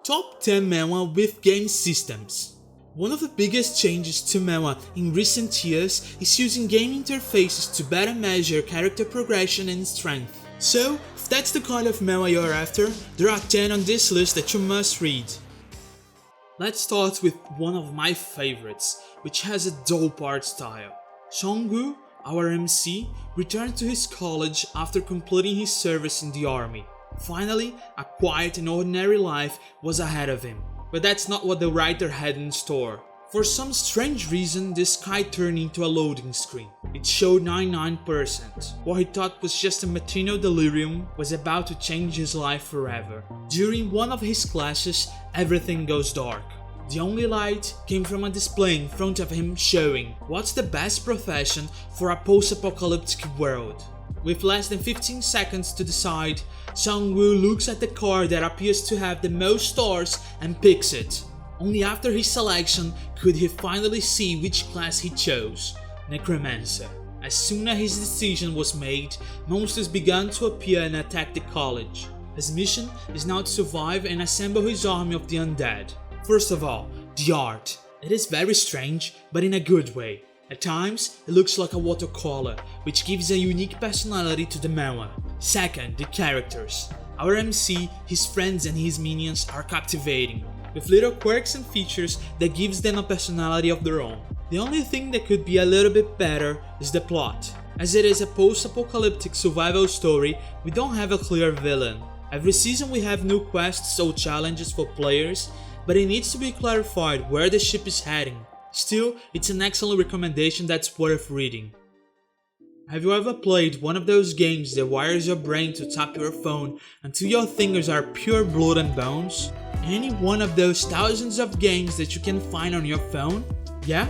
Top 10 manhwa with game systems. One of the biggest changes to manhwa in recent years is using game interfaces to better measure character progression and strength. So, if that's the kind of manhwa you're after, there are 10 on this list that you must read. Let's start with one of my favorites, which has a dope art style. Song-woo, our MC, returned to his college after completing his service in the army. Finally, a quiet and ordinary life was ahead of him. But that's not what the writer had in store. For some strange reason, the sky turned into a loading screen. It showed 99%. What he thought was just a matinal delirium was about to change his life forever. During one of his classes, everything goes dark. The only light came from a display in front of him showing what's the best profession for a post-apocalyptic world. With less than 15 seconds to decide, Sung-woo looks at the car that appears to have the most stars and picks it. Only after his selection could he finally see which class he chose, Necromancer. As soon as his decision was made, monsters began to appear and attack the college. His mission is now to survive and assemble his army of the undead. First of all, the art. It is very strange, but in a good way. At times, it looks like a watercolor, which gives a unique personality to the manhwa. Second, the characters. Our MC, his friends and his minions are captivating, with little quirks and features that gives them a personality of their own. The only thing that could be a little bit better is the plot. As it is a post-apocalyptic survival story, we don't have a clear villain. Every season we have new quests or challenges for players, but it needs to be clarified where the ship is heading. Still, it's an excellent recommendation that's worth reading. Have you ever played one of those games that wires your brain to tap your phone until your fingers are pure blood and bones? Any one of those thousands of games that you can find on your phone? Yeah?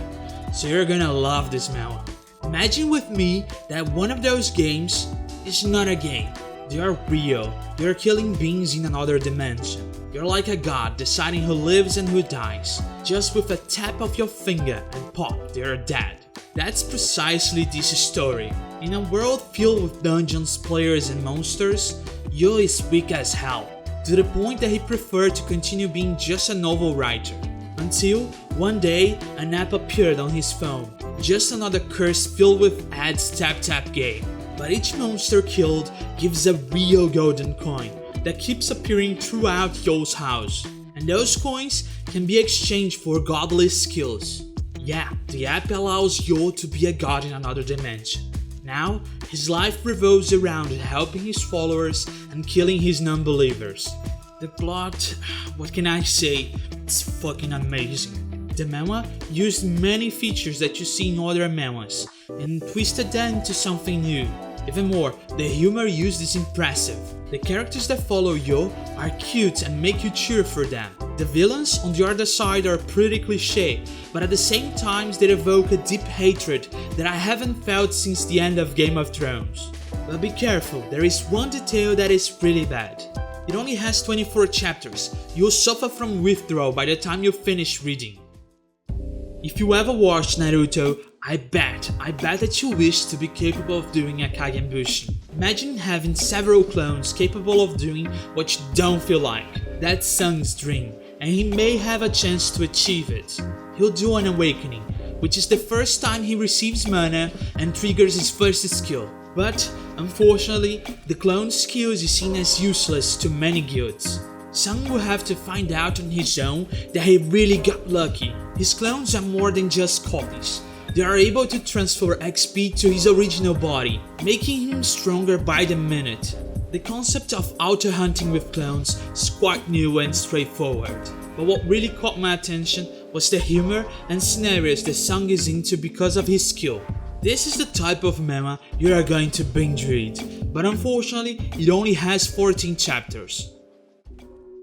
So you're gonna love this manhwa. Imagine with me that one of those games is not a game. They are real. They are killing beings in another dimension. You're like a god deciding who lives and who dies. Just with a tap of your finger and pop, they are dead. That's precisely this story. In a world filled with dungeons, players and monsters, Yo is weak as hell, to the point that he preferred to continue being just a novel writer. Until one day, an app appeared on his phone. Just another curse filled with ads tap game. But each monster killed gives a real golden coin that keeps appearing throughout Yo's house. And those coins can be exchanged for godly skills. Yeah, the app allows Yo to be a god in another dimension. Now, his life revolves around helping his followers and killing his non-believers. The plot, what can I say, it's fucking amazing. The manhwa used many features that you see in other manhwas and twisted them into something new. Even more, the humor used is impressive. The characters that follow Yo are cute and make you cheer for them. The villains on the other side are pretty cliché, but at the same time they evoke a deep hatred that I haven't felt since the end of Game of Thrones. But be careful, there is one detail that is really bad. It only has 24 chapters. You'll suffer from withdrawal by the time you finish reading. If you ever watched Naruto, I bet that you wish to be capable of doing a Kagenbushi. Imagine having several clones capable of doing what you don't feel like. That's Sung's dream, and he may have a chance to achieve it. He'll do an awakening, which is the first time he receives mana and triggers his first skill. But, unfortunately, the clone skill is seen as useless to many guilds. Sung will have to find out on his own that he really got lucky. His clones are more than just copies. They are able to transfer XP to his original body, making him stronger by the minute. The concept of auto-hunting with clones is quite new and straightforward. But what really caught my attention was the humor and scenarios that Sung is into because of his skill. This is the type of manhwa you are going to binge read, but unfortunately it only has 14 chapters.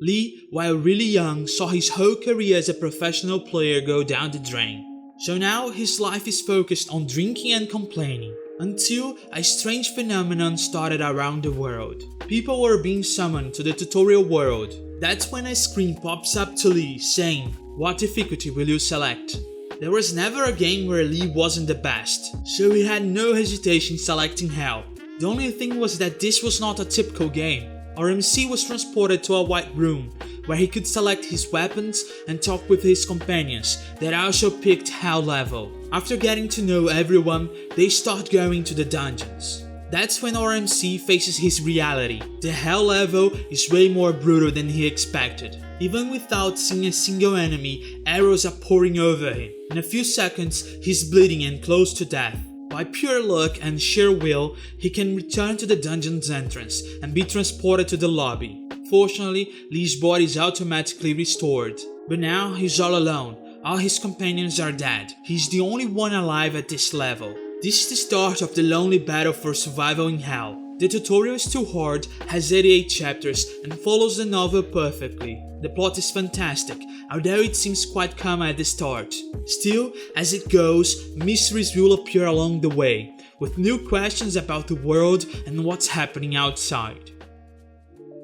Lee, while really young, saw his whole career as a professional player go down the drain. So now his life is focused on drinking and complaining, until a strange phenomenon started around the world. People were being summoned to the tutorial world. That's when a screen pops up to Lee saying, "What difficulty will you select?" There was never a game where Lee wasn't the best, so he had no hesitation selecting Hell. The only thing was that this was not a typical game. our MC was transported to a white room where he could select his weapons and talk with his companions that also picked Hell level. After getting to know everyone, they start going to the dungeons. That's when our MC faces his reality. The Hell level is way more brutal than he expected. Even without seeing a single enemy, arrows are pouring over him. In a few seconds, he's bleeding and close to death. By pure luck and sheer will, he can return to the dungeon's entrance and be transported to the lobby. Fortunately, Lee's body is automatically restored. But now he's all alone. All his companions are dead. He's the only one alive at this level. This is the start of the lonely battle for survival in Hell. The tutorial is too hard, has 88 chapters, and follows the novel perfectly. The plot is fantastic, although it seems quite calm at the start. Still, as it goes, mysteries will appear along the way, with new questions about the world and what's happening outside.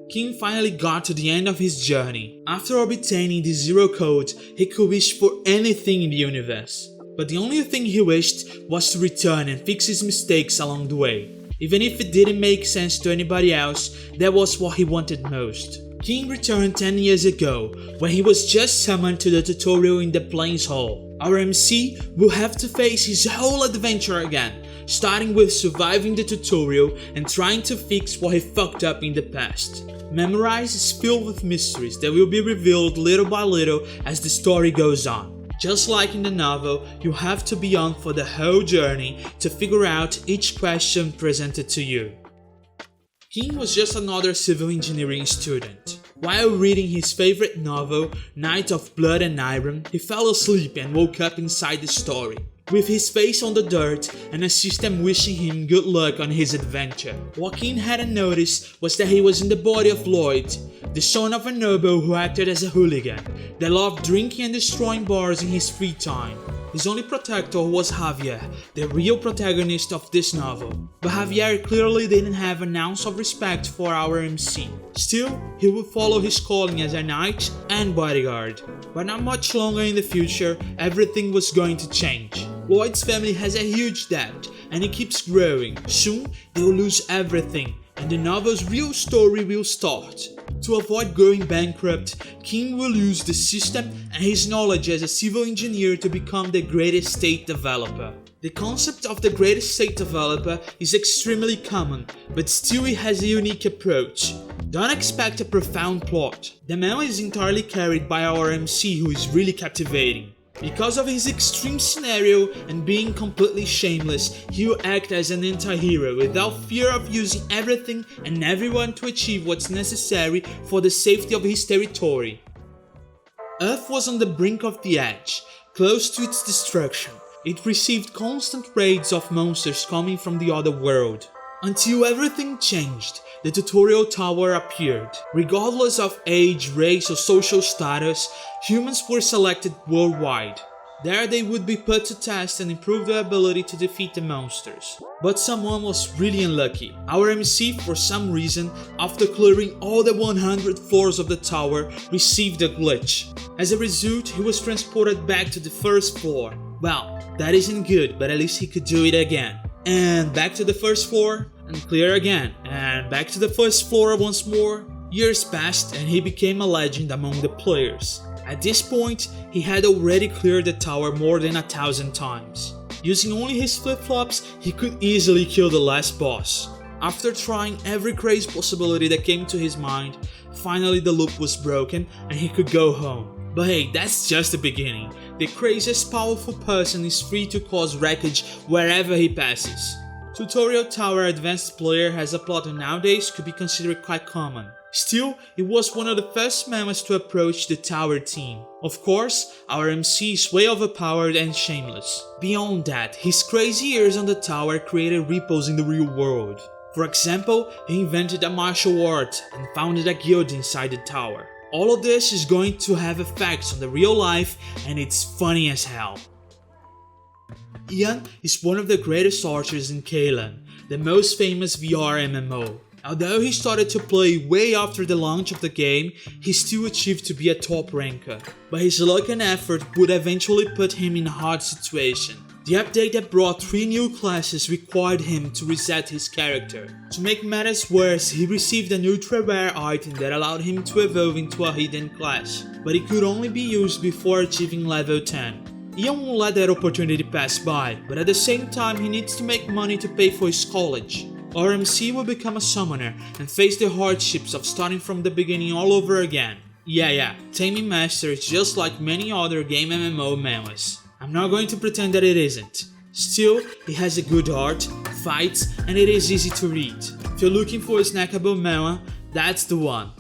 King finally got to the end of his journey. After obtaining the Zero Code, he could wish for anything in the universe. But the only thing he wished was to return and fix his mistakes along the way. Even if it didn't make sense to anybody else, that was what he wanted most. King returned 10 years ago, when he was just summoned to the tutorial in the Plains Hall. Our MC will have to face his whole adventure again, starting with surviving the tutorial and trying to fix what he fucked up in the past. Memorize is filled with mysteries that will be revealed little by little as the story goes on. Just like in the novel, you have to be on for the whole journey to figure out each question presented to you. King was just another civil engineering student. While reading his favorite novel, Night of Blood and Iron, he fell asleep and woke up inside the story, with his face on the dirt and a system wishing him good luck on his adventure. What King hadn't noticed was that he was in the body of Lloyd, the son of a noble who acted as a hooligan, that loved drinking and destroying bars in his free time. His only protector was Javier, the real protagonist of this novel. But Javier clearly didn't have an ounce of respect for our MC. Still, he would follow his calling as a knight and bodyguard. But not much longer in the future, everything was going to change. Lloyd's family has a huge debt, and it keeps growing. Soon, they will lose everything, and the novel's real story will start. To avoid going bankrupt, King will use the system and his knowledge as a civil engineer to become the greatest state developer. The concept of the greatest state developer is extremely common, but still it has a unique approach. Don't expect a profound plot. The manhwa is entirely carried by our MC, who is really captivating. Because of his extreme scenario and being completely shameless, he will act as an anti-hero without fear of using everything and everyone to achieve what's necessary for the safety of his territory. Earth was on the brink of the edge, close to its destruction. It received constant raids of monsters coming from the other world. Until everything changed, the tutorial tower appeared. Regardless of age, race or social status, humans were selected worldwide. There they would be put to test and improve their ability to defeat the monsters. But someone was really unlucky. Our MC, for some reason, after clearing all the 100 floors of the tower, received a glitch. As a result, he was transported back to the first floor. Well, that isn't good, but at least he could do it again. And back to the first floor, and clear again, and back to the first floor once more. Years passed and he became a legend among the players. At this point, he had already cleared the tower more than 1,000 times. Using only his flip-flops, he could easily kill the last boss. After trying every crazy possibility that came to his mind, finally the loop was broken and he could go home. But hey, that's just the beginning. The craziest powerful person is free to cause wreckage wherever he passes. Tutorial Tower Advanced Player has a plot that nowadays could be considered quite common. Still, it was one of the first manhwas to approach the tower team. Of course, our MC is way overpowered and shameless. Beyond that, his crazy years on the tower created ripples in the real world. For example, he invented a martial art and founded a guild inside the tower. All of this is going to have effects on the real life, and it's funny as hell. Ian is one of the greatest archers in Kalen, the most famous VR MMO. Although he started to play way after the launch of the game, he still achieved to be a top ranker. But his luck and effort would eventually put him in a hard situation. The update that brought 3 new classes required him to reset his character. To make matters worse, he received an ultra rare item that allowed him to evolve into a hidden class, but it could only be used before achieving level 10. Ian won't let that opportunity pass by, but at the same time he needs to make money to pay for his college. RMC will become a summoner and face the hardships of starting from the beginning all over again. Yeah, Taming Master is just like many other game MMO manhwas. I'm not going to pretend that it isn't. Still, it has a good art, fights, and it is easy to read. If you're looking for a snackable manhwa, that's the one.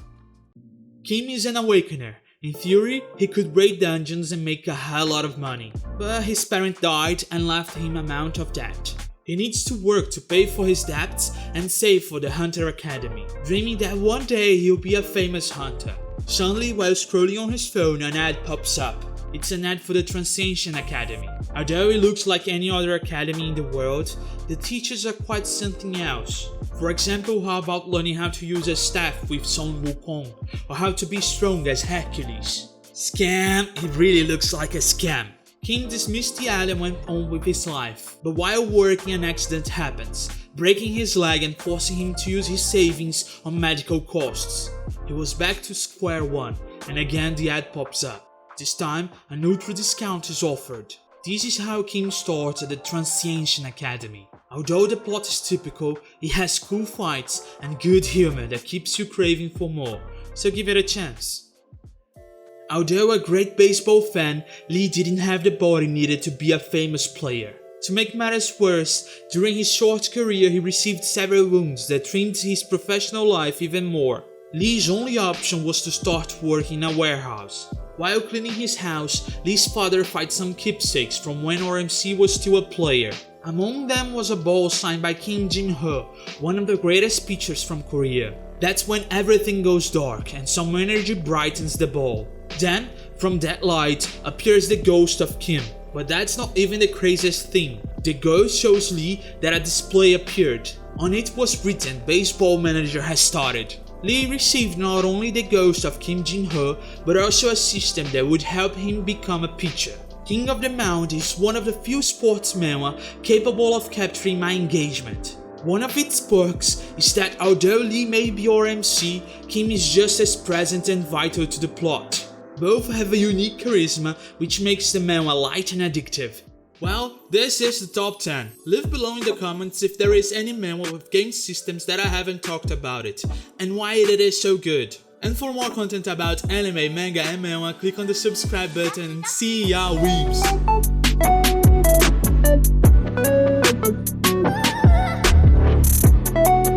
Kim is an awakener. In theory, he could raid dungeons and make a hell lot of money, but his parent died and left him a amount of debt. He needs to work to pay for his debts and save for the Hunter Academy, dreaming that one day he'll be a famous hunter. Suddenly, while scrolling on his phone, an ad pops up. It's an ad for the Transcension Academy. Although it looks like any other academy in the world, the teachers are quite something else. For example, how about learning how to use a staff with Sun Wukong, or how to be strong as Hercules? Scam! It really looks like a scam. King dismissed the ad and went on with his life, but while working an accident happens, breaking his leg and forcing him to use his savings on medical costs. He was back to square one, and again the ad pops up. This time, an ultra discount is offered. This is how Kim starts at the Transcension Academy. Although the plot is typical, it has cool fights and good humor that keeps you craving for more, so give it a chance. Although a great baseball fan, Lee didn't have the body needed to be a famous player. To make matters worse, during his short career he received several wounds that trimmed his professional life even more. Lee's only option was to start work in a warehouse. While cleaning his house, Lee's father finds some keepsakes from when RMC was still a player. Among them was a ball signed by Kim Jin-ho, one of the greatest pitchers from Korea. That's when everything goes dark and some energy brightens the ball. Then, from that light, appears the ghost of Kim. But that's not even the craziest thing. The ghost shows Lee that a display appeared. On it was written, "Baseball Manager has started." Lee received not only the ghost of Kim Jin-ho, but also a system that would help him become a pitcher. King of the Mound is one of the few sports manhwa capable of capturing my engagement. One of its perks is that although Lee may be RMC, Kim is just as present and vital to the plot. Both have a unique charisma which makes the manhwa light and addictive. Well, this is the top 10. Leave below in the comments if there is any manhwa with game systems that I haven't talked about it, and why it is so good. And for more content about anime, manga and manhwa, click on the subscribe button and see ya weebs!